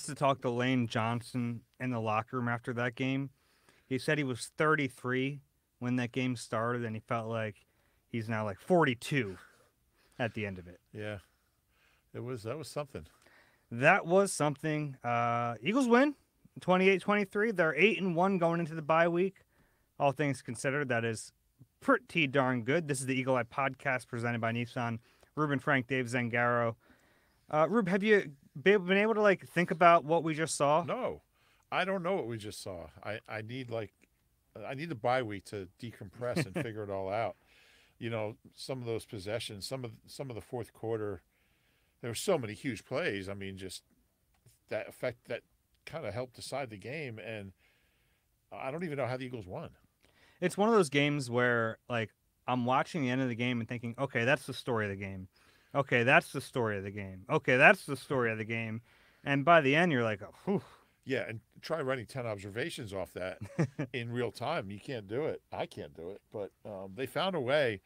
to talk to Lane Johnson in the locker room after that game. He said he was 33 when that game started, and he felt like he's now like 42 at the end of it. Yeah, that was something. That was something. Eagles win 28-23. They're 8-1 going into the bye week. All things considered, that is pretty darn good. This is the Eagle Eye podcast presented by Nissan. Reuben, Frank, Dave, Zangaro. Rube, have you been able to like think about what we just saw? No, I don't know what we just saw. I need I need the bye week to decompress and figure it all out. You know, some of those possessions, some of the fourth quarter, there were so many huge plays. I mean, just that effect that kind of helped decide the game, and I don't even know how the Eagles won. It's one of those games where like I'm watching the end of the game and thinking, okay, that's the story of the game. Okay, that's the story of the game. Okay, that's the story of the game. And by the end, you're like, oh, whew. Yeah, and try running 10 observations off that in real time. You can't do it. I can't do it. But they found a way.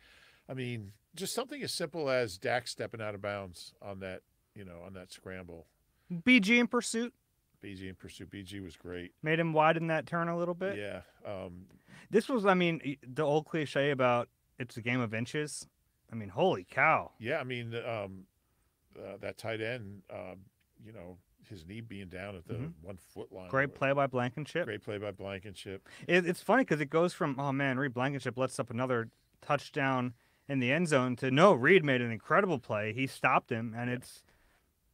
I mean, just something as simple as Dak stepping out of bounds on that, on that scramble. BG in pursuit. BG in pursuit. BG was great. Made him widen that turn a little bit. Yeah. This was, I mean, the old cliche about it's a game of inches. I mean, holy cow. Yeah, I mean, that tight end, his knee being down at the 1 foot line. Great play by Blankenship. Great play by Blankenship. It's funny because it goes from, oh man, Reed Blankenship lets up another touchdown in the end zone to no, Reed made an incredible play. He stopped him, and it's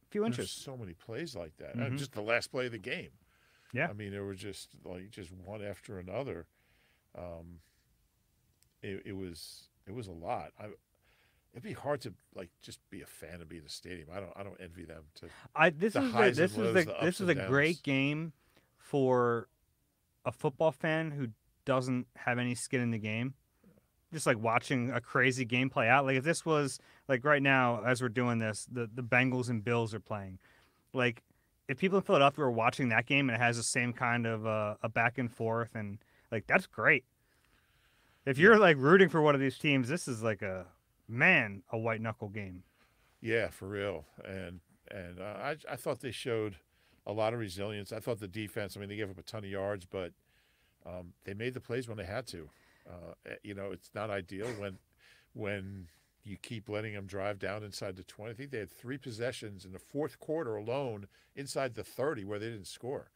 a few inches. There's so many plays like that. Just the last play of the game. Yeah. I mean, there were just one after another. It was a lot. It'd be hard to just be a fan and be in the stadium. I don't envy them. This is a great game for a football fan who doesn't have any skin in the game. Just like watching a crazy game play out. Like if this was like right now as we're doing this, the Bengals and Bills are playing. Like if people in Philadelphia are watching that game and it has the same kind of a back and forth, and like that's great. If you're like rooting for one of these teams, this is like a white knuckle game. Yeah, for real. And I thought they showed a lot of resilience. I thought the defense, I mean, they gave up a ton of yards, but they made the plays when they had to. It's not ideal when you keep letting them drive down inside the 20. I think they had 3 possessions in the fourth quarter alone inside the 30 where they didn't score.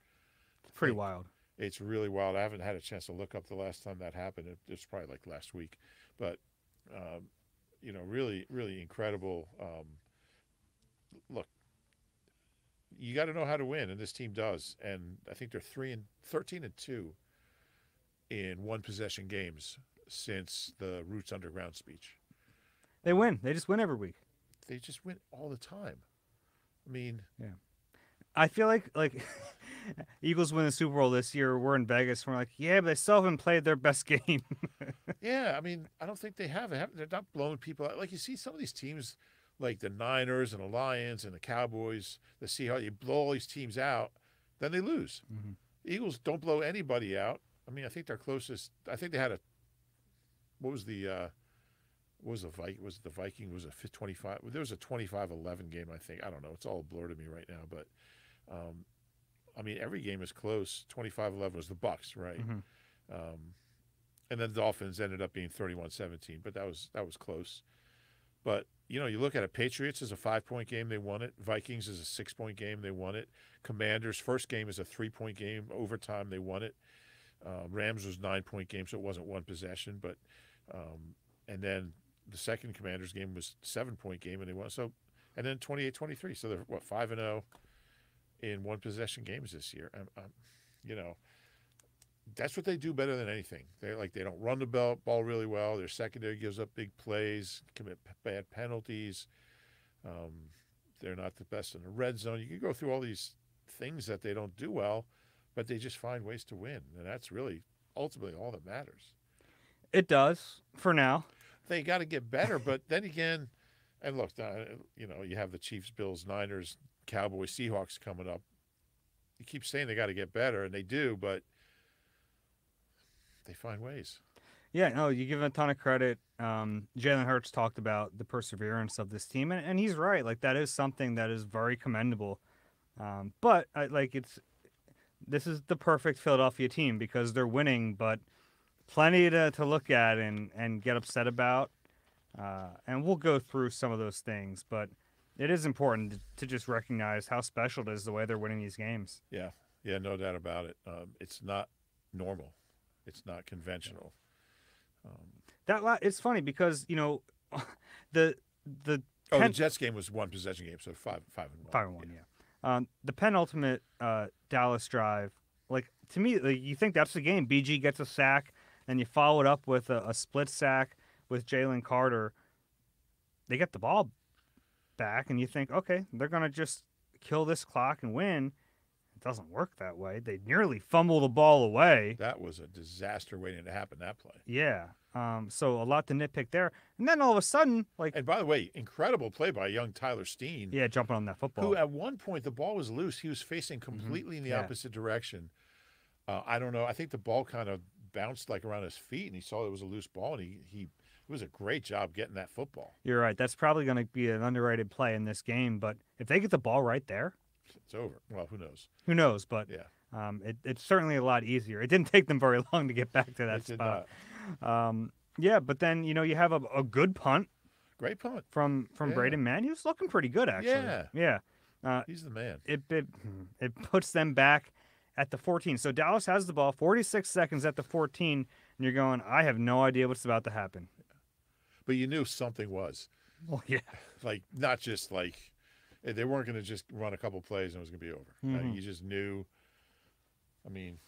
It's pretty wild. It's really wild. I haven't had a chance to look up the last time that happened. It was probably like last week. But really, really incredible. Look, you got to know how to win, and this team does. And I think they're 13-2 in one possession games since the Roots Underground speech. They win. They just win every week. They just win all the time. I mean, yeah. I feel like Eagles win the Super Bowl this year. We're in Vegas. And we're like, yeah, but they still haven't played their best game. Yeah, I mean, I don't think they have. They're not blowing people out. Like you see some of these teams, like the Niners and the Lions and the Cowboys, the Seahawks. You blow all these teams out, then they lose. Mm-hmm. The Eagles don't blow anybody out. I mean, I think their closest. I think they had the Viking was a 25. There was a 25-11 game. I think I don't know. It's all a blur to me right now, but. I mean, every game is close. 25-11 was the Bucs, right? Mm-hmm. And then the Dolphins ended up being 31-17, but that was close. But, you look at it, Patriots is a 5-point game, they won it. Vikings is a 6-point game, they won it. Commanders, first game is a 3-point game, overtime, they won it. Rams was 9-point game, so it wasn't one possession. But and then the second Commanders game was 7-point game, and they won. So, and then 28-23, so they're, 5-0. In one possession games this year. That's what they do better than anything. They don't run the ball really well. Their secondary gives up big plays, commit bad penalties. They're not the best in the red zone. You can go through all these things that they don't do well, but they just find ways to win. And that's really ultimately all that matters. It does for now. They got to get better, but then again, and look, you have the Chiefs, Bills, Niners, Cowboys, Seahawks coming up. You keep saying they got to get better, and they do, but they find ways. Yeah, no, you give them a ton of credit. Jalen Hurts talked about the perseverance of this team, and he's right. Like, that is something that is very commendable. But this is the perfect Philadelphia team because they're winning, but plenty to look at and get upset about. And we'll go through some of those things, but it is important to just recognize how special it is the way they're winning these games. Yeah, no doubt about it. It's not normal. It's not conventional. It's funny because the the Jets game was one possession game, so 5-1. 5-1, yeah. The penultimate Dallas drive, to me, you think that's the game. BG gets a sack, and you follow it up with a split sack with Jalen Carter. They get the ball back, and you think, okay, they're going to just kill this clock and win. It doesn't work that way. They nearly fumble the ball away. That was a disaster waiting to happen, that play. Yeah. So a lot to nitpick there. And then all of a sudden, And by the way, incredible play by young Tyler Steen. Yeah, jumping on that football. Who at one point, the ball was loose. He was facing completely in the opposite direction. I don't know. I think the ball kind of bounced around his feet, and he saw it was a loose ball, and it was a great job getting that football. You're right. That's probably going to be an underrated play in this game, but if they get the ball right there, it's over. Well, who knows? Who knows? But yeah, it's certainly a lot easier. It didn't take them very long to get back to that spot. Yeah, but then you have a good punt. Great punt from Braden Mann. He was looking pretty good actually. Yeah. He's the man. It puts them back at the 14. So Dallas has the ball, 46 seconds at the 14, and you're going, I have no idea what's about to happen. But you knew something was. Well, yeah. Not just they weren't going to just run a couple plays and it was going to be over. Mm-hmm. You just knew. I mean,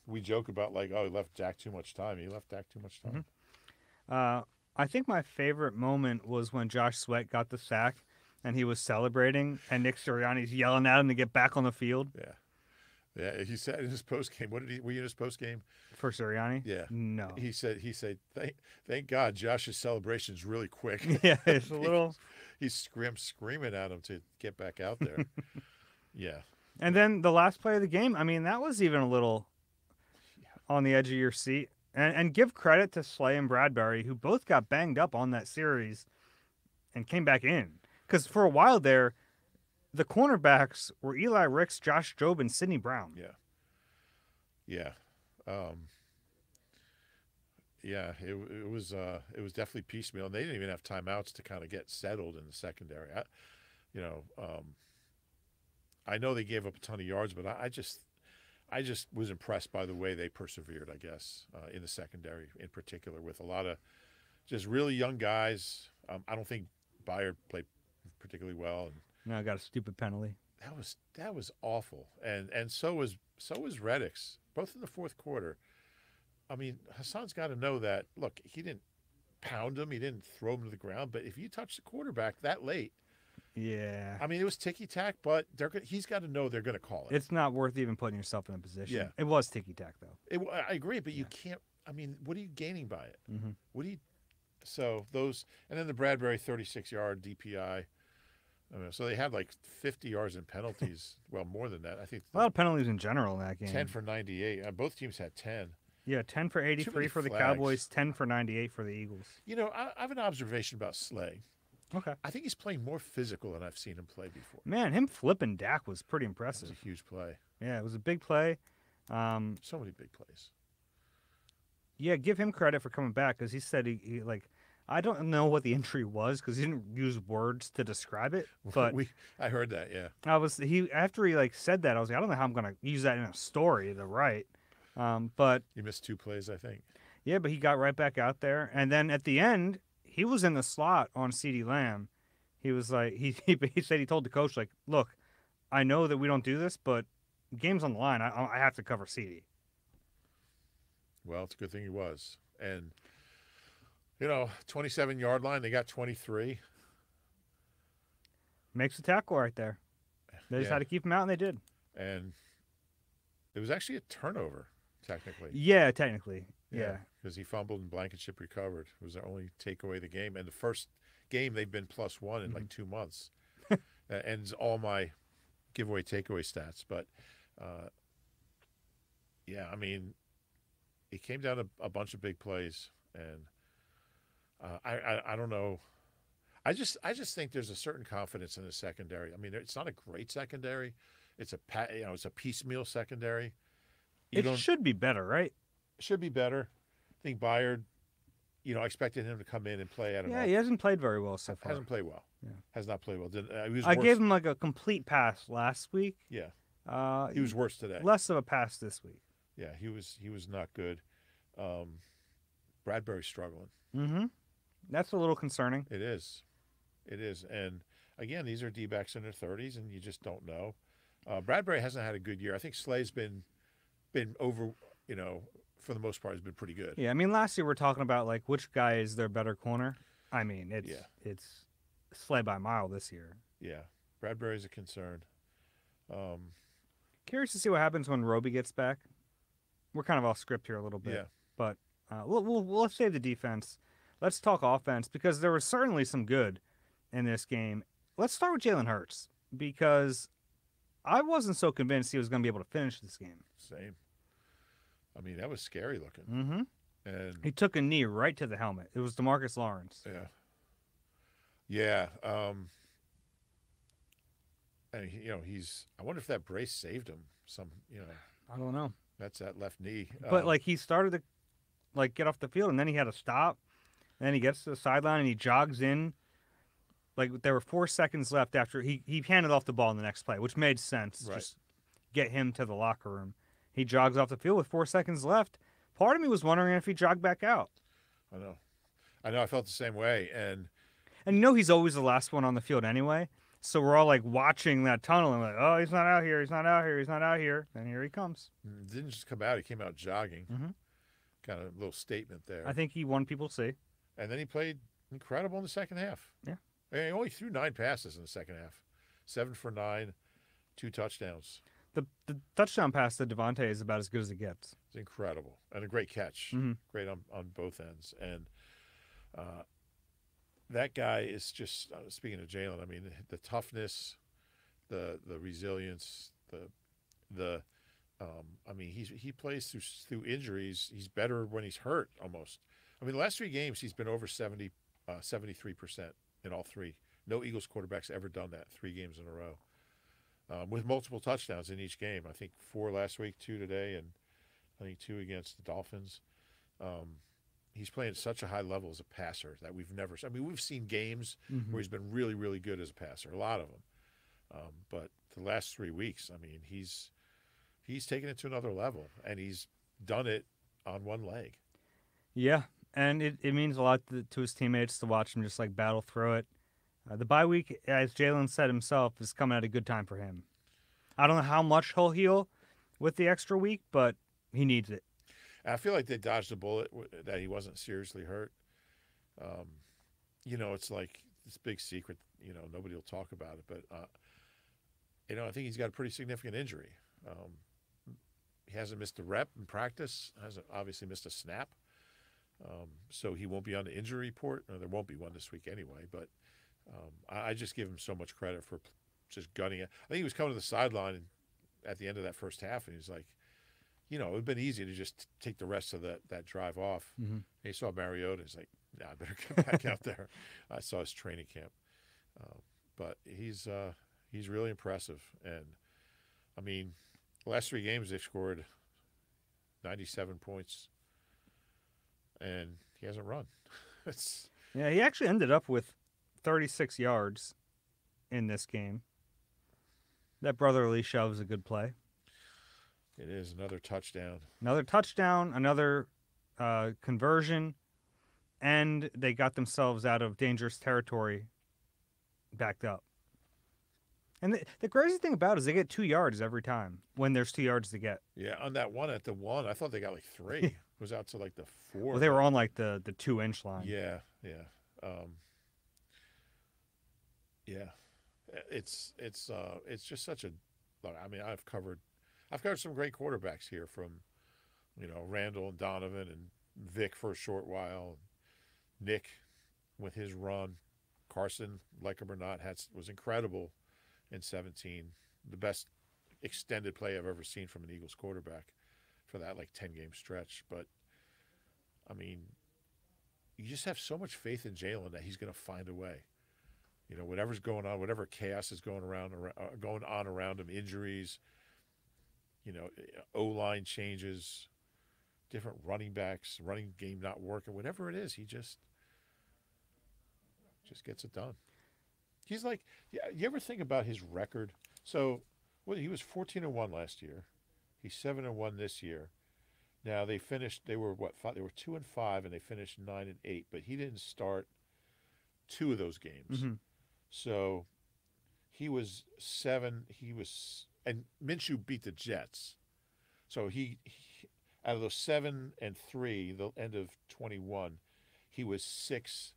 we joke about he left Dak too much time. He left Dak too much time. Mm-hmm. I think my favorite moment was when Josh Sweat got the sack and he was celebrating, and Nick Sirianni's yelling at him to get back on the field. Yeah. He said in his post game. Were you in his post game for Sirianni? Yeah. No. He said, thank God Josh's celebration's really quick. Yeah, it's a little. He's screaming at him to get back out there. Yeah. And then the last play of the game, I mean, that was even a little on the edge of your seat. And give credit to Slay and Bradbury, who both got banged up on that series and came back in. Because for a while there, the cornerbacks were Eli Ricks, Josh Jobe, and Sidney Brown. Yeah. It was definitely piecemeal. And they didn't even have timeouts to kind of get settled in the secondary. I know they gave up a ton of yards, but I just was impressed by the way they persevered, I guess, in the secondary in particular, with a lot of just really young guys. I don't think Byard played particularly well. No, I got a stupid penalty. That was awful. And so was Reddick's, both in the fourth quarter. I mean, Hassan's got to know that, look, he didn't pound him, he didn't throw him to the ground, but if you touch the quarterback that late, yeah. I mean, it was ticky-tack, but he's got to know they're going to call it. It's not worth even putting yourself in a position. Yeah. It was ticky-tack, though. I agree, but you can't – I mean, what are you gaining by it? Mm-hmm. So those – and then the Bradbury 36-yard DPI. So they had 50 yards in penalties. Well, more than that. I think a lot of penalties in general in that game. 10 for 98. Both teams had 10. Yeah, 10 for 83 for the Cowboys, 10 for 98 for the Eagles. I have an observation about Slay. Okay. I think he's playing more physical than I've seen him play before. Man, him flipping Dak was pretty impressive. It was a huge play. Yeah, it was a big play. So many big plays. Yeah, give him credit for coming back because he said he I don't know what the injury was because he didn't use words to describe it. But I heard that. Yeah. After he said that, I was like, I don't know how I'm gonna use that in a story to write. But he missed 2 plays, I think. Yeah, but he got right back out there, and then at the end, he was in the slot on CeeDee Lamb. He was he said he told the coach look, I know that we don't do this, but game's on the line. I have to cover CeeDee. Well, it's a good thing he was, and 27-yard line, they got 23. Makes a tackle right there. They just had to keep him out, and they did. And it was actually a turnover, technically. Yeah, technically. Yeah. Because he fumbled and Blankenship recovered. It was their only takeaway of the game. And the first game, they've been +1 in 2 months. Ends all my giveaway takeaway stats. But, I mean, it came down to a bunch of big plays. And I don't know. I just think there's a certain confidence in the secondary. I mean, it's not a great secondary. It's it's a piecemeal secondary. It should be better, right? Should be better. I think Byard, I expected him to come in and play at an he hasn't played very well so far. Hasn't played well. Yeah. Has not played well. I gave him like a complete pass last week. Yeah. He was worse today. Less of a pass this week. Yeah, he was not good. Bradbury's struggling. Mm-hmm. That's a little concerning. It is. And again, these are D-backs in their 30s, and you just don't know. Bradbury hasn't had a good year. I think Slay's been over, for the most part, has been pretty good. Yeah, I mean, last year we're talking about like which guy is their better corner. I mean, it's Slay by a mile this year. Yeah, Bradbury's a concern. Curious to see what happens when Roby gets back. We're kind of off script here a little bit. Yeah. But we'll save the defense. Let's talk offense because there was certainly some good in this game. Let's start with Jalen Hurts because I wasn't so convinced he was going to be able to finish this game. Same. I mean, that was scary looking. Mm-hmm. And he took a knee right to the helmet. It was DeMarcus Lawrence. Yeah. Yeah. And I wonder if that brace saved him. I don't know. That's that left knee. But he started to get off the field and then he had to stop. And then he gets to the sideline and he jogs in. Like there were 4 seconds left after he handed off the ball in the next play, which made sense. Right. Just get him to the locker room. He jogs off the field with 4 seconds left. Part of me was wondering if he jogged back out. I know. I felt the same way. And he's always the last one on the field anyway. So we're all like watching that tunnel and like, oh, he's not out here. He's not out here. He's not out here. And here he comes. Didn't just come out. He came out jogging. Mm-hmm. Kind of a little statement there. I think he won people see. And then he played incredible in the second half. Yeah. He only threw 9 passes in the second half. 7 for 9, 2 touchdowns. The touchdown pass to Devontae is about as good as it gets. It's incredible. And a great catch. Mm-hmm. Great on both ends. And that guy is just, speaking of Jalen, I mean, the toughness, the resilience, he plays through injuries. He's better when he's hurt almost. I mean, the last 3 games, he's been over 73% in all 3. No Eagles quarterback's ever done that 3 games in a row. With multiple touchdowns in each game. I think 4 last week, 2 today, and I think 2 against the Dolphins. He's playing at such a high level as a passer that we've never – I mean, we've seen games where he's been really, really good as a passer, a lot of them. But the last 3 weeks, I mean, he's taken it to another level, and he's done it on one leg. Yeah, and it means a lot to his teammates to watch him just battle through it. The bye week, as Jalen said himself, is coming at a good time for him. I don't know how much he'll heal with the extra week, but he needs it. I feel like they dodged the bullet that he wasn't seriously hurt. It's like this big secret, nobody will talk about it. But, I think he's got a pretty significant injury. He hasn't missed a rep in practice, hasn't obviously missed a snap. So he won't be on the injury report. No, there won't be one this week anyway. But I just give him so much credit for just gunning it. I think he was coming to the sideline at the end of that first half, and he was like, it would have been easy to just take the rest of that drive off. Mm-hmm. And he saw Mariota. He's like, nah, I better get back out there. I saw his training camp. But he's really impressive. And, I mean, the last 3 games they've scored 97 points, and he hasn't run. Yeah, he actually ended up with 36 yards in this game. That brotherly shove is a good play. It is another touchdown. Another conversion, and they got themselves out of dangerous territory backed up. And the crazy thing about it is they get 2 yards every time when there's 2 yards to get. Yeah, on that one at the 1, I thought they got 3. It was out to the 4. Well, they were on the 2-inch line. Yeah. It's just such a. I mean, I've covered some great quarterbacks here from, Randall and Donovan and Vic for a short while, Nick with his run, Carson, like him or not, was incredible in 17. The best extended play I've ever seen from an Eagles quarterback for that 10-game stretch. But I mean, you just have so much faith in Jalen that he's going to find a way. You know, whatever's going on, whatever chaos is going on around him, injuries, you know, O-line changes, different running backs, running game not working, whatever it is, he just gets it done. He's like, yeah, you ever think about his record? So, well, he was 14-1 last year. He's 7-1 this year. Now they were what? They were 2-5, and they finished 9-8. But he didn't start 2 of those games. Mm-hmm. So he was 7. And Minshew beat the Jets. So he out of those 7-3, the end of 21, he was 6-2.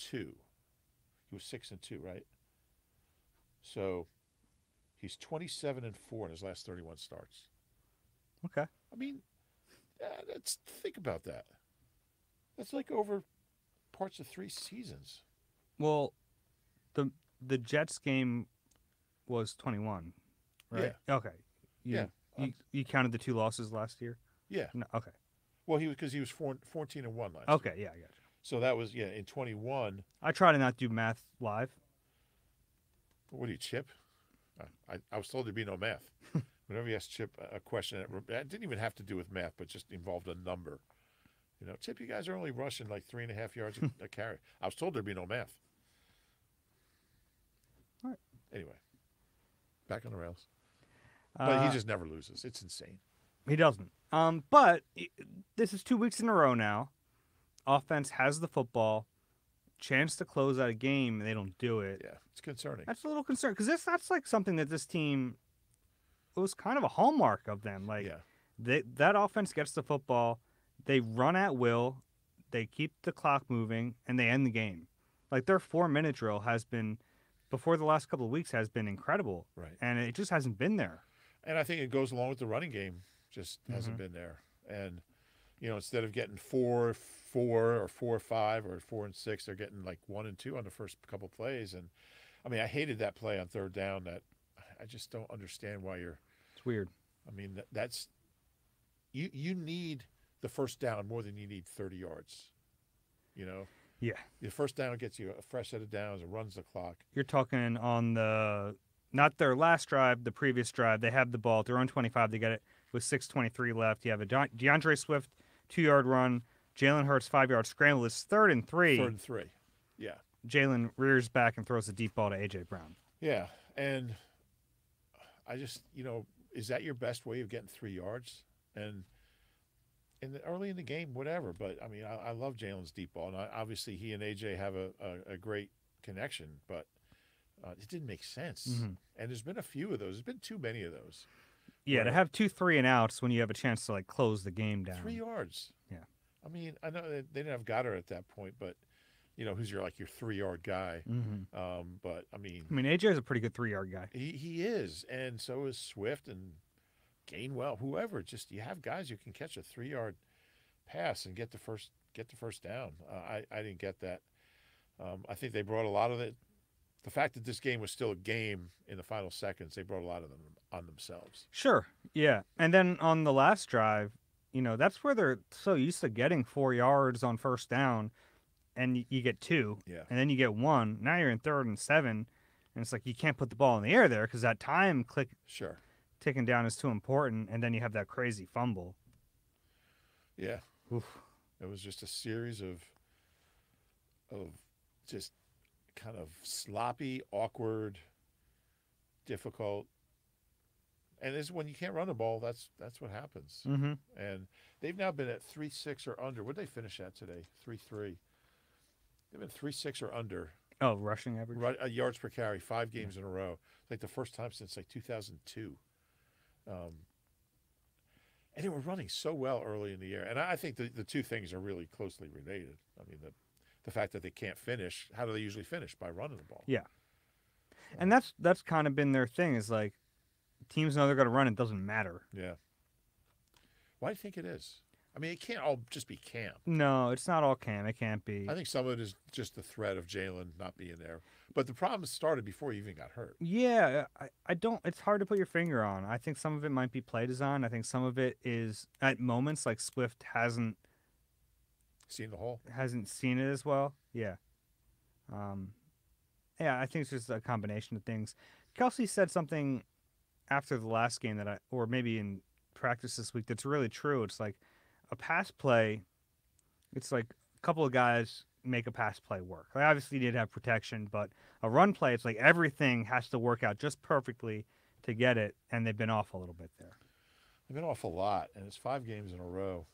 He was 6-2, right? So he's 27-4 in his last 31 starts. Okay. I mean, let's think about that. That's like over parts of 3 seasons. Well, the Jets game was 21, right? Yeah. Okay. You counted the 2 losses last year? Yeah. No, okay. Well, he was 14-1 last year. Okay, yeah, I got you. So that was, in 21. I try to not do math live. What do you, Chip? I was told there'd be no math. Whenever you ask Chip a question, it didn't even have to do with math, but just involved a number. You know, Chip, you guys are only rushing like 3.5 yards a carry. I was told there'd be no math. All right. Anyway, back on the rails. But he just never loses. It's insane. He doesn't. But this is 2 weeks in a row now. Offense has the football, chance to close out a game, and they don't do it. Yeah, it's concerning. That's a little concerning because that's like something that this team, it was kind of a hallmark of them. Like, that offense gets the football, they run at will, they keep the clock moving, and they end the game. Like, their 4-minute drill has been, before the last couple of weeks, has been incredible. Right. And it just hasn't been there. And I think it goes along with the running game, just hasn't been there. And, you know, instead of getting 4-4 or 4-5 or 4-6, they're getting like 1-2 on the first couple plays. And I mean, I hated that play on 3rd down. That I just don't understand why you're. It's weird. I mean, that's you need the first down more than you need 30 yards. You know. Yeah. The first down gets you a fresh set of downs and runs the clock. You're talking on not their last drive, the previous drive. They have the ball at their own 25. They get it with 6:23 left. You have a DeAndre Swift 2-yard run. Jalen Hurts 5-yard scramble. It's 3rd and 3. 3rd and 3. Yeah. Jalen rears back and throws a deep ball to A.J. Brown. Yeah. And I just, is that your best way of getting 3 yards? And early in the game, whatever. But, I mean, I love Jalen's deep ball. And obviously he and A.J. have a great connection. But it didn't make sense. Mm-hmm. And there's been a few of those. There's been too many of those. Yeah, to have 2 3-and-outs when you have a chance to, like, close the game down. 3 yards. Yeah. I mean, I know they didn't have Goedert at that point, but, who's your 3-yard guy. Mm-hmm. But, I mean, AJ is a pretty good 3-yard guy. He is, and so is Swift and Gainwell, whoever. Just you have guys who can catch a 3-yard pass and get the first down. I didn't get that. I think they brought a lot of it. The fact that this game was still a game in the final seconds, they brought a lot of them on themselves. Sure, yeah. And then on the last drive, that's where they're so used to getting 4 yards on first down, and you get 2, and then you get 1. Now you're in 3rd and 7, and it's like you can't put the ball in the air there because that time ticking down is too important, and then you have that crazy fumble. Yeah. Oof. It was just a series of just kind of sloppy, awkward, difficult. And this when you can't run the ball, that's what happens. Mm-hmm. And they've now been at 3.6 or under. What did they finish at today? 3.3. They've been 3.6 or under. Oh, rushing average? Yards per carry, 5 games in a row. It's like the first time since like 2002. And they were running so well early in the year. And I think the two things are really closely related. I mean, the fact that they can't finish, how do they usually finish? By running the ball. Yeah. And that's kind of been their thing is like teams know they're going to run. It doesn't matter. Yeah. Why do you think it is? I mean, it can't all just be Cam. No, it's not all Cam. It can't be. I think some of it is just the threat of Jalen not being there. But the problem started before he even got hurt. Yeah, I don't. It's hard to put your finger on. I think some of it might be play design. I think some of it is at moments like Swift hasn't seen the hole. Hasn't seen it as well. Yeah. Yeah, I think it's just a combination of things. Kelsey said something after the last game or maybe in practice this week, that's really true. It's like a pass play. It's like a couple of guys make a pass play work. Like obviously, you need to have protection, but a run play, it's like everything has to work out just perfectly to get it, and they've been off a little bit there. They've been off a lot, and it's 5 games in a row.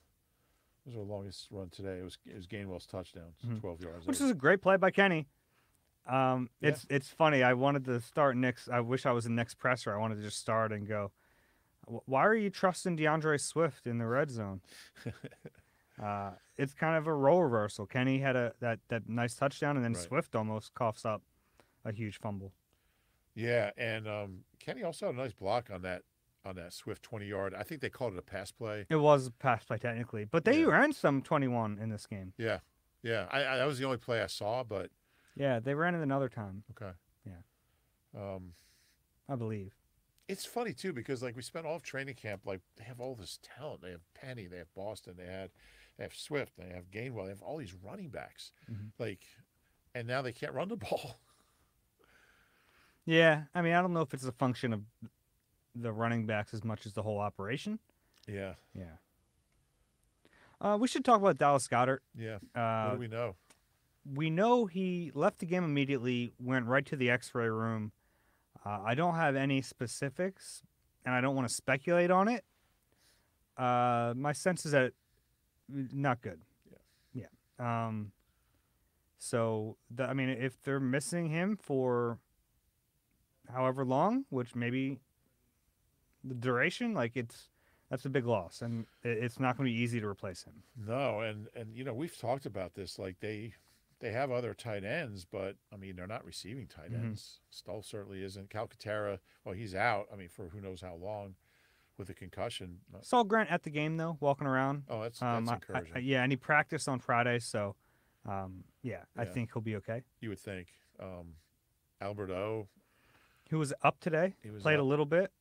It was our longest run today. It was Gainwell's touchdowns, 12 yards. Which is a great play by Kenny. It's funny. I wanted to start Nick's. I wish I was in Nick's presser. I wanted to just start and go, why are you trusting DeAndre Swift in the red zone? It's kind of a role reversal. Kenny had that nice touchdown, and then Swift almost coughs up a huge fumble. Yeah, and Kenny also had a nice block on that Swift 20-yard. I think they called it a pass play. It was a pass play technically, but they ran some 21 in this game. Yeah. That was the only play I saw, but yeah, they ran it another time. Okay. Yeah. I believe. It's funny too because like we spent all of training camp, like they have all this talent. They have Penny, they have Boston, they have Swift, they have Gainwell, they have all these running backs, and now they can't run the ball. Yeah, I mean, I don't know if it's a function of the running backs as much as the whole operation. Yeah. We should talk about Dallas Goedert. Yeah. What do we know? We know he left the game immediately, went right to the X-ray room. I don't have any specifics, and I don't want to speculate on it. My sense is that not good. Yeah. So, I mean, if they're missing him for however long, which maybe the duration, that's a big loss, and it's not going to be easy to replace him. No, and we've talked about this. Like they have other tight ends, but I mean they're not receiving tight ends. Stull certainly isn't. Calcaterra, well, he's out. I mean for who knows how long with a concussion. Saw Grant at the game though, walking around. Oh, that's encouraging. Yeah, and he practiced on Friday, so I think he'll be okay. You would think. Albert O, who was up today, played a little bit.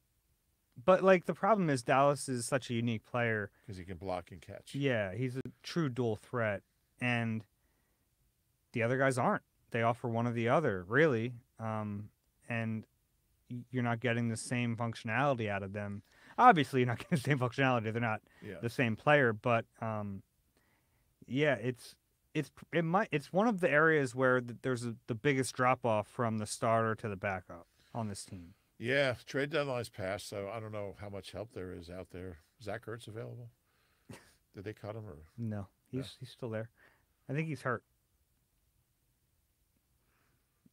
But, the problem is Dallas is such a unique player. Because he can block and catch. Yeah, he's a true dual threat. And the other guys aren't. They offer one or the other, really. And you're not getting the same functionality out of them. Obviously, you're not getting the same functionality. They're not the same player. But, it's one of the areas where there's the biggest drop-off from the starter to the backup on this team. Yeah, trade deadline's passed, so I don't know how much help there is out there. Zach Ertz available? Did they cut him or no? He's still there. I think he's hurt.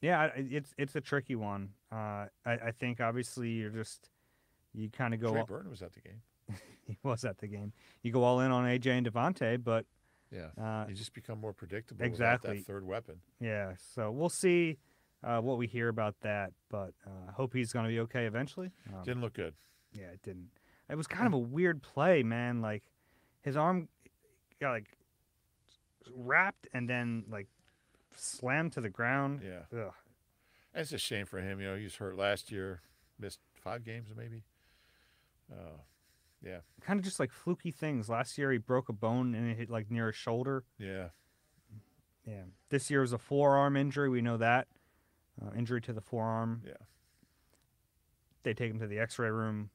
Yeah, it's a tricky one. I think obviously you kind of go. Trey Burton was at the game. He was at the game. You go all in on AJ and Devontae, but you just become more predictable. Exactly. Without that third weapon. Yeah, so we'll see. What we hear about that, but I hope he's going to be okay eventually. Didn't look good. Yeah, it didn't. It was kind of a weird play, man. Like, his arm got, wrapped and then, slammed to the ground. Yeah. Ugh. It's a shame for him. He was hurt last year. Missed 5 games maybe. Yeah. Kind of just, fluky things. Last year he broke a bone and it hit, near his shoulder. Yeah. Yeah. This year was a forearm injury. We know that. Injury to the forearm. Yeah. They take him to the X-ray room.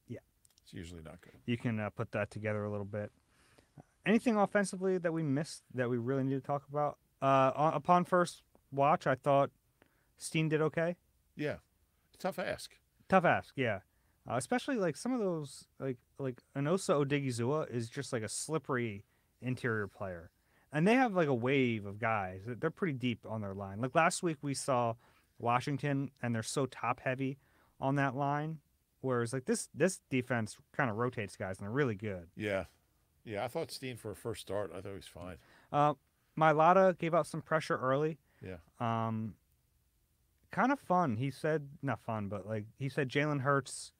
Yeah. It's usually not good. You can put that together a little bit. Anything offensively that we missed that we really need to talk about? Upon first watch, I thought Steen did okay. Yeah. Tough ask. Tough ask, yeah. Especially some of those, like Enosa Odigizua is just a slippery interior player. And they have a wave of guys. They're pretty deep on their line. Last week we saw Washington, and they're so top heavy on that line. Whereas this defense kind of rotates guys, and they're really good. Yeah, I thought Steen for a first start, I thought he was fine. Mailata gave out some pressure early. Yeah. Kind of fun. He said not fun, but he said Jalen Hurts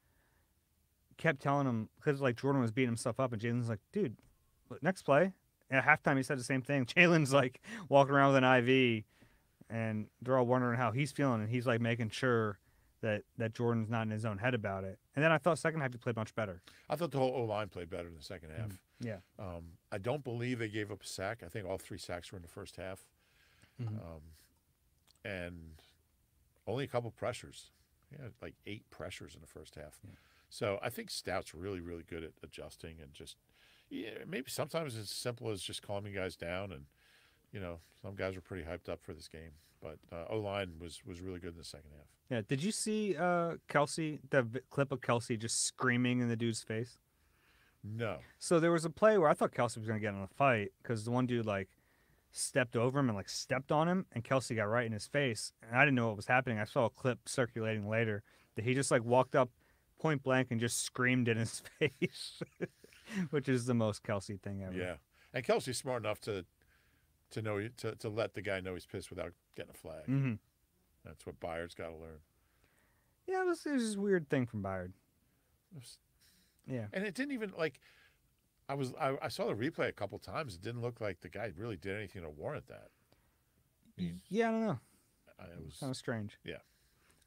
kept telling him because Jordan was beating himself up, and Jalen's like, dude, next play. At halftime, he said the same thing. Jalen's walking around with an IV, and they're all wondering how he's feeling, and he's making sure that Jordan's not in his own head about it. And then I thought second half he played much better. I thought the whole O-line played better in the second half. Yeah. I don't believe they gave up a sack. I think all 3 sacks were in the first half. And only a couple pressures. Yeah, like 8 pressures in the first half. Yeah. So I think Stout's really, really good at adjusting and just maybe sometimes it's as simple as just calming guys down. And some guys were pretty hyped up for this game, but O-line was really good in the second half. Yeah. Did you see Kelsey, the clip of Kelsey just screaming in the dude's face? No. So there was a play where I thought Kelsey was going to get in a fight because the one dude stepped over him and stepped on him, and Kelsey got right in his face. And I didn't know what was happening. I saw a clip circulating later that he just walked up point blank and just screamed in his face, which is the most Kelsey thing ever. Yeah, and Kelsey's smart enough to know to let the guy know he's pissed without getting a flag. Mm-hmm. That's what Byard's got to learn. Yeah, it was this weird thing from Byard. Yeah, and it didn't even I saw the replay a couple times. It didn't look like the guy really did anything to warrant that. Yeah, I don't know. It was kind of strange. Yeah,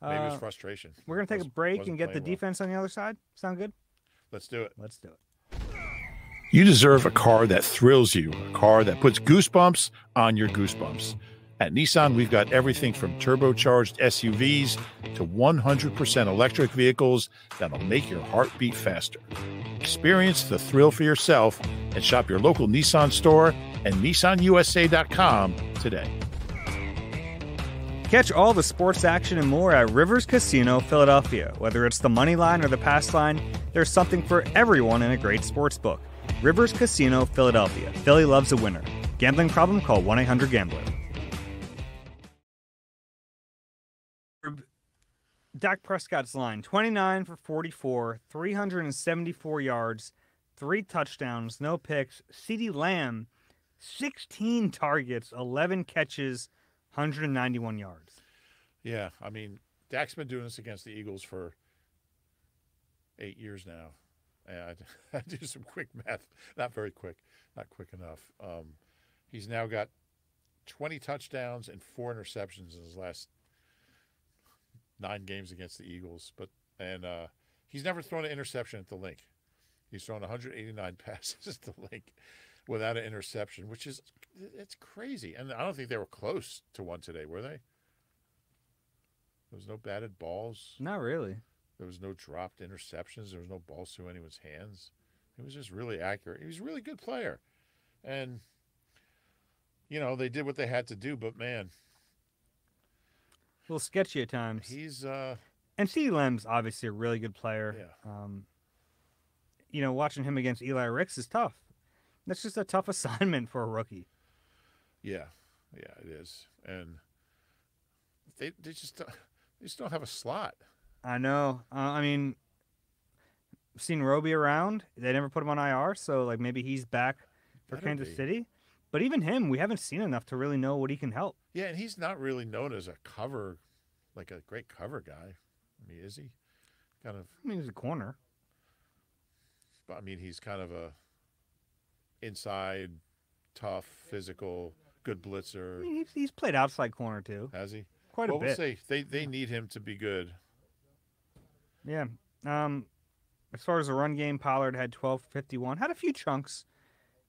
maybe it was frustration. We're gonna take a break and get the defense on the other side. Sound good? Let's do it. Let's do it. You deserve a car that thrills you, a car that puts goosebumps on your goosebumps. At Nissan, we've got everything from turbocharged SUVs to 100% electric vehicles that'll make your heart beat faster. Experience the thrill for yourself and shop your local Nissan store and nissanusa.com today. Catch all the sports action and more at Rivers Casino Philadelphia. Whether it's the money line or the pass line, there's something for everyone in a great sports book. Rivers Casino Philadelphia. Philly loves a winner. Gambling problem? Call 1-800-GAMBLER. Dak Prescott's line, 29 for 44, 374 yards, 3 touchdowns, no picks. CeeDee Lamb, 16 targets, 11 catches, 191 yards. Yeah, I mean, Dak's been doing this against the Eagles for 8 years now. And I do some quick math. Not very quick. Not quick enough. He's now got 20 touchdowns and 4 interceptions in his last 9 games against the Eagles. And he's never thrown an interception at the Link. He's thrown 189 passes at the Link without an interception, which is it's crazy. And I don't think they were close to one today, were they? There was no batted balls. Not really. There was no dropped interceptions. There was no balls through anyone's hands. It was just really accurate. He was a really good player. And, they did what they had to do, but, man. A little sketchy at times. He's and CeeDee Lamb's obviously a really good player. Yeah. Watching him against Eli Ricks is tough. That's just a tough assignment for a rookie. Yeah. Yeah, it is. And they just don't have a slot. I know. I've seen Roby around. They never put him on IR, so maybe he's back for Kansas City. But even him, we haven't seen enough to really know what he can help. Yeah, and he's not really known as a cover, a great cover guy. Is he? He's a corner. But he's kind of a inside, tough, physical, good blitzer. He's played outside corner too. Has he? Quite a bit. We'll see. They need him to be good. Yeah. As far as the run game, Pollard had 12 for 51. Had a few chunks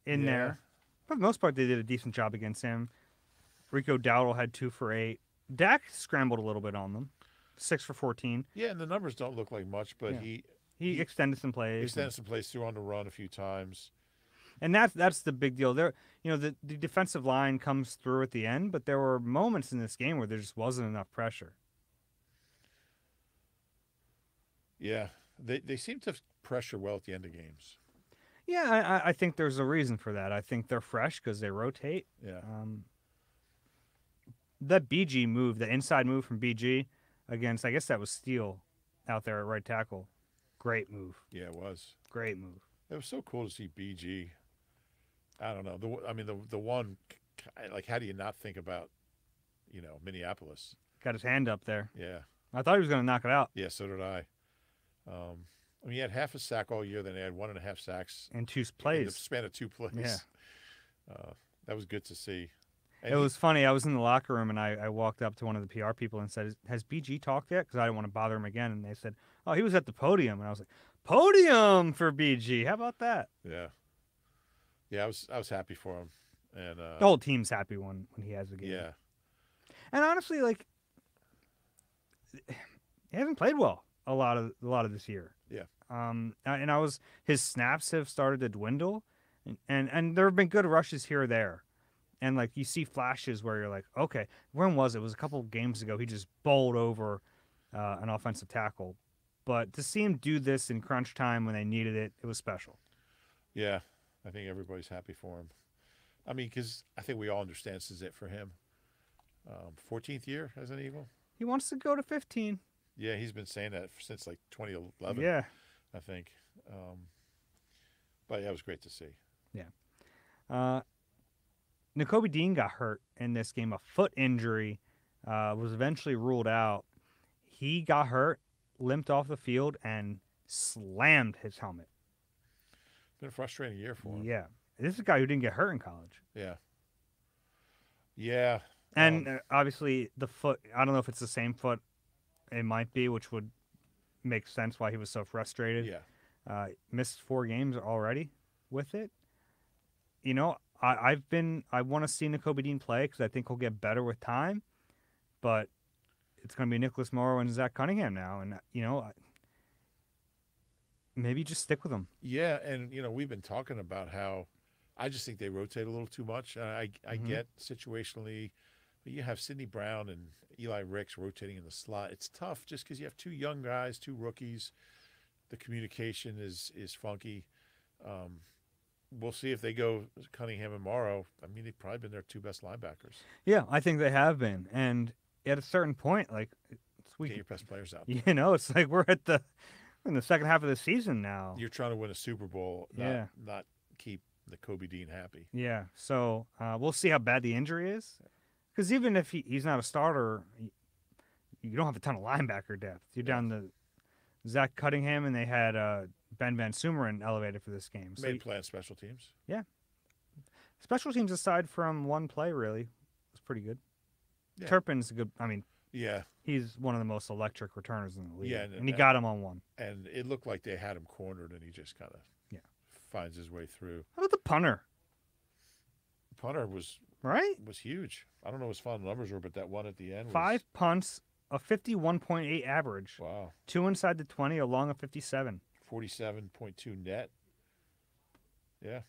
in there. For the most part, they did a decent job against him. Rico Dowdle had 2 for 8. Dak scrambled a little bit on them. 6 for 14. Yeah, and the numbers don't look like much, but he extended some plays. Threw on the run a few times. And that's the big deal. There, the defensive line comes through at the end, but there were moments in this game where there just wasn't enough pressure. Yeah, they seem to pressure well at the end of games. Yeah, I think there's a reason for that. I think they're fresh because they rotate. Yeah. That BG move, the inside move from BG against, I guess that was Steele out there at right tackle. Great move. Yeah, it was. Great move. It was so cool to see BG. I don't know. The one, how do you not think about, Minneapolis? Got his hand up there. Yeah. I thought he was going to knock it out. Yeah, so did I. He had half a sack all year, then he had 1.5 sacks. And 2 plays. In the span of 2 plays. Yeah. That was good to see. And it was funny. I was in the locker room, and I walked up to one of the PR people and said, has BG talked yet? Because I didn't want to bother him again. And they said, oh, he was at the podium. And I was like, podium for BG. How about that? Yeah. Yeah, I was happy for him. And the whole team's happy when he has a game. Yeah. And honestly, like, he hasn't played well a lot of this year. Yeah. His snaps have started to dwindle, and there have been good rushes here or there, and like you see flashes where you're like, okay, when was it? It was a couple of games ago. He just bowled over an offensive tackle, but to see him do this in crunch time when they needed it, it was special. Yeah, I think everybody's happy for him. I mean, because I think we all understand this is it for him. 14th year as an Eagle. He wants to go to 15. Yeah, he's been saying that since like 2011. Yeah, I think. But yeah, it was great to see. Yeah. Nakobe Dean got hurt in this game. A foot injury was eventually ruled out. He got hurt, limped off the field, and slammed his helmet. It's been a frustrating year for him. Yeah. This is a guy who didn't get hurt in college. Yeah. Yeah. And obviously the foot, I don't know if it's the same foot. It might be, which would make sense why he was so frustrated. Yeah. Missed 4 games already with it. You know, I want to see Nakobe Dean play because I think he'll get better with time. But it's going to be Nicholas Morrow and Zach Cunningham now. And, you know, maybe just stick with them. Yeah, and, you know, we've been talking about how I just think they rotate a little too much. I get situationally, you have Sidney Brown and Eli Ricks rotating in the slot. It's tough just because you have 2 young guys, 2 rookies. The communication is funky. We'll see if they go Cunningham and Morrow. I mean, they've probably been their 2 best linebackers. Yeah, I think they have been. And at a certain point, like, get your best players out. You know, it's like we're in the second half of the season now. You're trying to win a Super Bowl, not keep Nakobe Dean happy. Yeah, so we'll see how bad the injury is. Because even if he's not a starter, you don't have a ton of linebacker depth. You're down to Zach Cunningham, and they had Ben Van Sumeren elevated for this game. So Made play on special teams. Yeah. Special teams, aside from one play, really, was pretty good. Yeah. Turpin's good. I mean, yeah, he's one of the most electric returners in the league. Yeah, and he got him on one. And it looked like they had him cornered, and he just kind of finds his way through. How about the punter? The punter was huge. I don't know what his final numbers were, but that one at the end 5 punts, a 51.8 average. Wow. 2 inside the 20, a long of 57. 47.2 net. Yeah.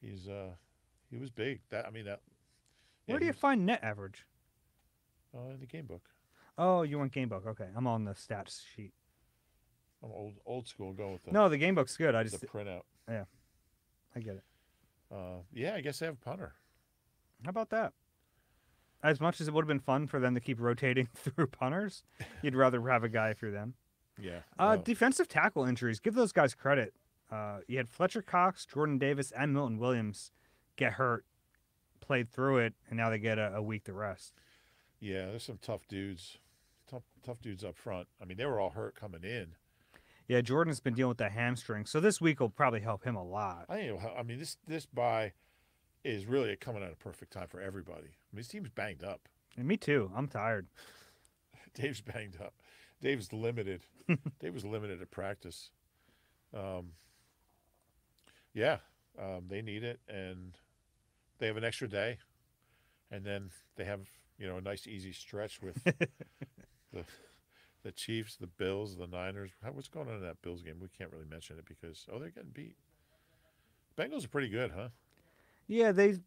He was big. Where do you find net average? In the game book. Oh, you want game book? Okay, I'm on the stats sheet. I'm old school. Going with the game book's good. The printout. Yeah, I get it. I guess they have a punter. How about that? As much as it would have been fun for them to keep rotating through punters, you'd rather have a guy through them. Yeah. Defensive tackle injuries. Give those guys credit. You had Fletcher Cox, Jordan Davis, and Milton Williams get hurt, played through it, and now they get a week to rest. Yeah, there's some tough dudes. Tough dudes up front. I mean, they were all hurt coming in. Yeah, Jordan's been dealing with that hamstring, so this week will probably help him a lot. I mean, this bye is really coming at a perfect time for everybody. I mean, this team's banged up. And me too. I'm tired. Dave's banged up. Dave's limited. Dave was limited at practice. They need it, and they have an extra day, and then they have a nice easy stretch with the Chiefs, the Bills, the Niners. What's going on in that Bills game? We can't really mention it because they're getting beat. Bengals are pretty good, huh? Yeah, they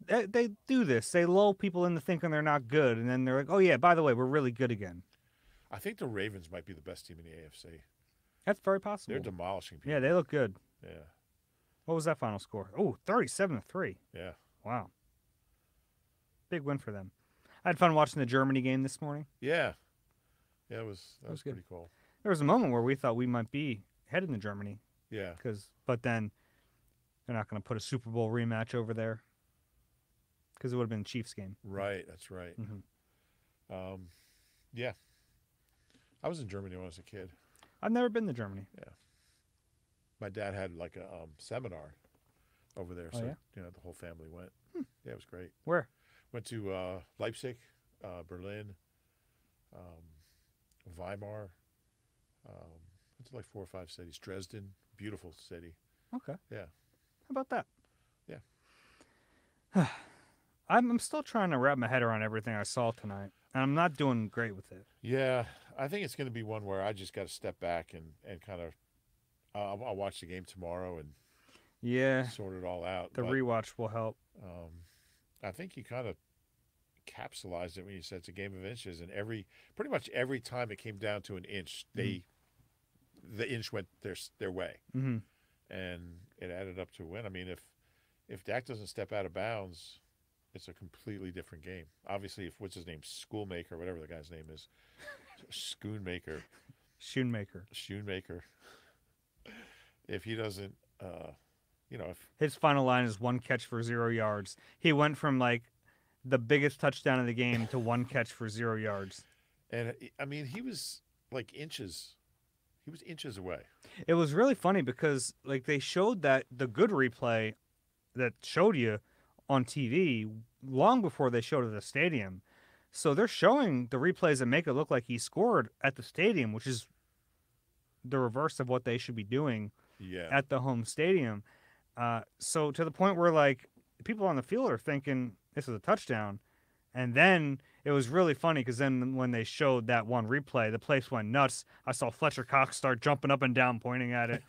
do this. They lull people into thinking they're not good, and then they're like, "Oh yeah, by the way, we're really good again." I think the Ravens might be the best team in the AFC. That's very possible. They're demolishing people. Yeah, they look good. Yeah. What was that final score? Oh, 37-3. Yeah. Wow. Big win for them. I had fun watching the Germany game this morning. Yeah. Yeah, that was good. Pretty cool. There was a moment where we thought we might be headed to Germany. Yeah. But then they're not going to put a Super Bowl rematch over there because it would have been the Chiefs game. Right. That's right. Mm-hmm. Yeah. I was in Germany when I was a kid. I've never been to Germany. Yeah. My dad had like a seminar over there, so the whole family went. Yeah, it was great. Where? Went to Leipzig, Berlin, Weimar. Went to like 4 or 5 cities. Dresden, beautiful city. Okay. Yeah. How about that? Yeah. I'm still trying to wrap my head around everything I saw tonight, and I'm not doing great with it. Yeah, I think it's going to be one where I just got to step back and kind of I'll watch the game tomorrow and Yeah, sort it all out. the But rewatch will help. I think you kind of capsulized it when you said it's a game of inches, and pretty much every time it came down to an inch, the inch went their way, Mm-hmm. and it added up to a win. I mean, if Dak doesn't step out of bounds, it's a completely different game. Obviously, if what's his name, Schoolmaker, whatever the guy's name is, Schoonmaker, Schoonmaker, if he doesn't, if His final line is 1 catch for 0 yards. He went from like the biggest touchdown of the game to 1 catch for 0 yards. and I mean, he was like inches. He was inches away. It was really funny because like they showed that the good replay that showed you on TV long before they showed it at the stadium. So they're showing the replays that make it look like he scored at the stadium, which is the reverse of what they should be doing at the home stadium. So to the point where like people on the field are thinking this is a touchdown. And then it was really funny because then when they showed that one replay, the place went nuts. I saw Fletcher Cox start jumping up and down, pointing at it.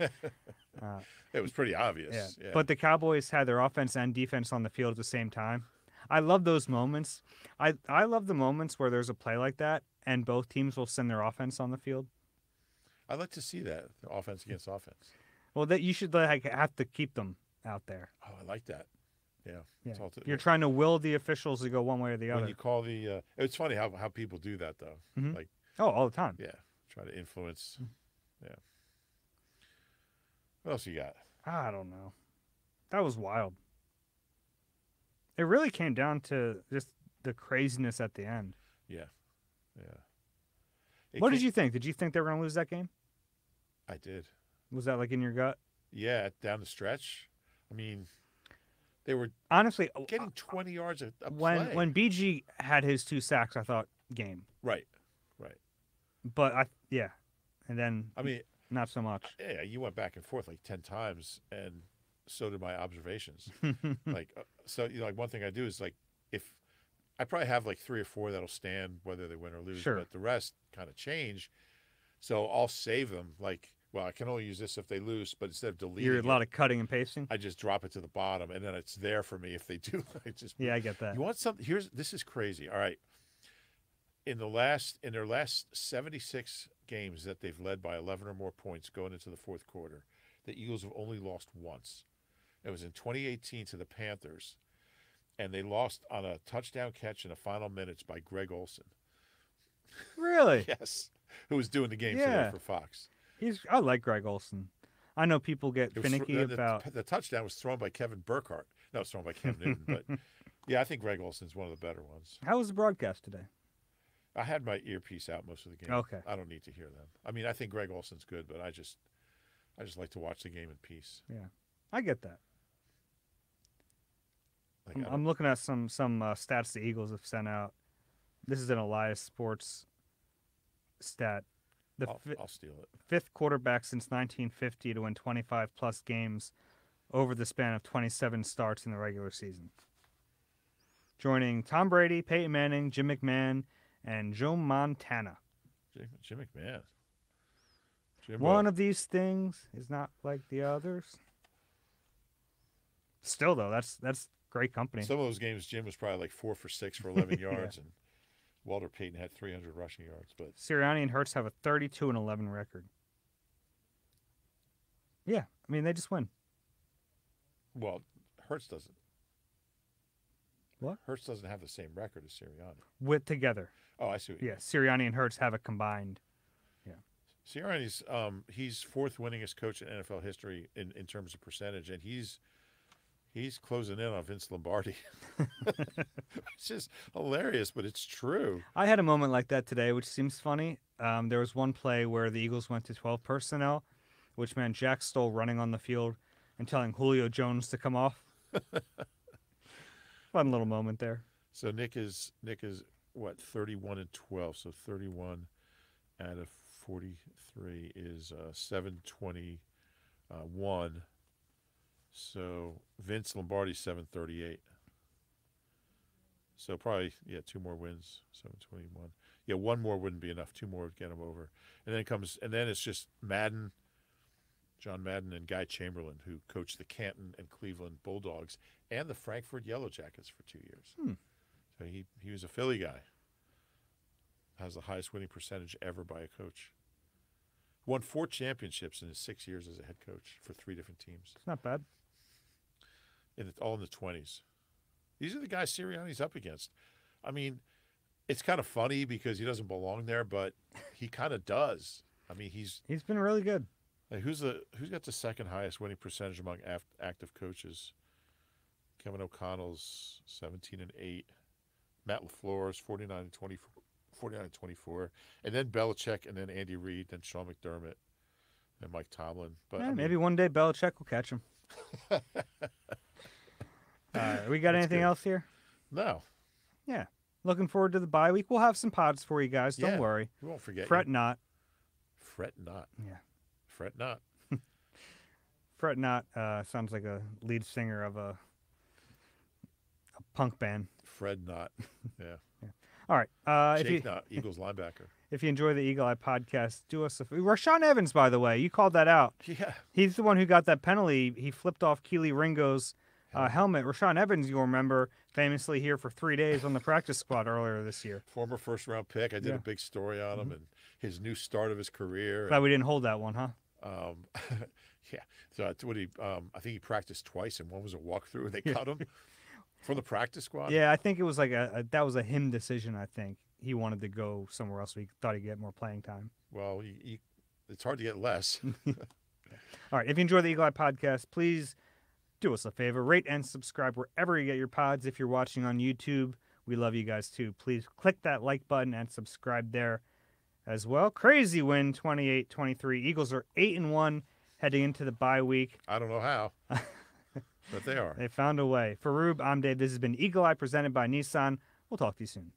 It was pretty obvious. Yeah. But the Cowboys had their offense and defense on the field at the same time. I love those moments. I love the moments where there's a play like that and both teams will send their offense on the field. I'd like to see that, offense against offense. Well, that you should have to keep them out there. Oh, I like that. Yeah. You're trying to will the officials to go one way or the other. When you call it's funny how people do that, though. Mm-hmm. Like, all the time. Yeah, try to influence. Yeah. What else you got? I don't know. That was wild. It really came down to just the craziness at the end. Yeah. What did you think? Did you think they were going to lose that game? I did. Was that like in your gut? Yeah, down the stretch. I mean, they were honestly getting 20 yards a when play. When BG had his 2 sacks, I thought game. Right. But and then I mean, not so much. Yeah, you went back and forth like 10 times, and so did my observations. Like one thing I do is like if I probably have like 3 or 4 that'll stand whether they win or lose, but the rest kind of change. So I'll save them. Like, well, I can only use this if they lose, but instead of deleting, you're a lot of cutting and pasting. I just drop it to the bottom, and then it's there for me if they do. I get that. You want something? This is crazy. All right. In their last 76 games that they've led by 11 or more points going into the fourth quarter, the Eagles have only lost once. It was in 2018 to the Panthers, and they lost on a touchdown catch in the final minutes by Greg Olsen. Really? Yes. Who was doing the game today for Fox. I like Greg Olsen. I know people get finicky about... The touchdown was thrown by Kevin Burkhardt. No, it's thrown by Cam Newton. But, yeah, I think Greg Olsen's one of the better ones. How was the broadcast today? I had my earpiece out most of the game. Okay. I don't need to hear them. I mean, I think Greg Olsen's good, but I just like to watch the game in peace. Yeah, I get that. I'm looking at some stats the Eagles have sent out. This is an Elias Sports stat. I'll steal it. 5th quarterback since 1950 to win 25-plus games over the span of 27 starts in the regular season. Joining Tom Brady, Peyton Manning, Jim McMahon, and Joe Montana. Jim McMahon. One of these things is not like the others. Still, though, that's great company. Some of those games, Jim was probably like 4 for 6 for 11 yards, and Walter Payton had 300 rushing yards. But Sirianni and Hurts have a 32-11 record. Yeah, I mean they just win. Well, Hurts doesn't. What? Hurts doesn't have the same record as Sirianni. With together. Oh, I see. Sirianni and Hurts have a combined. Yeah. Sirianni's he's 4th winningest coach in NFL history in terms of percentage, and he's closing in on Vince Lombardi. It's just hilarious, but it's true. I had a moment like that today, which seems funny. There was one play where the Eagles went to 12 personnel, which meant Jack Stoll running on the field and telling Julio Jones to come off. Fun little moment there. So Nick is what, 31-12. So 31 out of 43 is 721. So Vince Lombardi 738. So probably, yeah, 2 more wins, 721. Yeah, 1 more wouldn't be enough. 2 more would get them over. And then it's just Madden, John Madden, and Guy Chamberlain, who coached the Canton and Cleveland Bulldogs and the Frankfurt Yellow Jackets for 2 years. So he was a Philly guy. Has the highest winning percentage ever by a coach. Won 4 championships in his 6 years as a head coach for 3 different teams. It's not bad. All in the 20s. These are the guys Sirianni's up against. I mean, it's kind of funny because he doesn't belong there, but he kind of does. I mean, he's been really good. Like, who's got the second highest winning percentage among active coaches? Kevin O'Connell's 17-8. Matt LaFleur's 49-24, and then Belichick, and then Andy Reid, then Sean McDermott, and Mike Tomlin. But maybe one day Belichick will catch him. We got anything else here? No. Yeah. Looking forward to the bye week. We'll have some pods for you guys. Don't worry. We won't forget. Fret not. Fret not. Yeah. Fret not. Fret not sounds like a lead singer of a punk band. Fred not. Yeah. All right. Shake not. Eagles linebacker. If you enjoy the Eagle Eye podcast, do us a Rashawn Evans, by the way, you called that out. Yeah. He's the one who got that penalty. He flipped off Keely Ringo's helmet. Rashawn Evans, you'll remember, famously here for 3 days on the practice squad earlier this year. Former first-round pick. I did a big story on him and his new start of his career. Glad we didn't hold that one, huh? Yeah. So I think he practiced twice, and one was a walkthrough, and they cut him from the practice squad. Yeah, I think it was like that was a him decision. I think he wanted to go somewhere else. So he thought he'd get more playing time. Well, it's hard to get less. All right. If you enjoy the Eagle Eye podcast, please do us a favor, rate and subscribe wherever you get your pods. If you're watching on YouTube, we love you guys too. Please click that like button and subscribe there as well. Crazy win, 28-23. Eagles are 8-1 heading into the bye week. I don't know how, but they are. They found a way. For Rube, I'm Dave. This has been Eagle Eye presented by Nissan. We'll talk to you soon.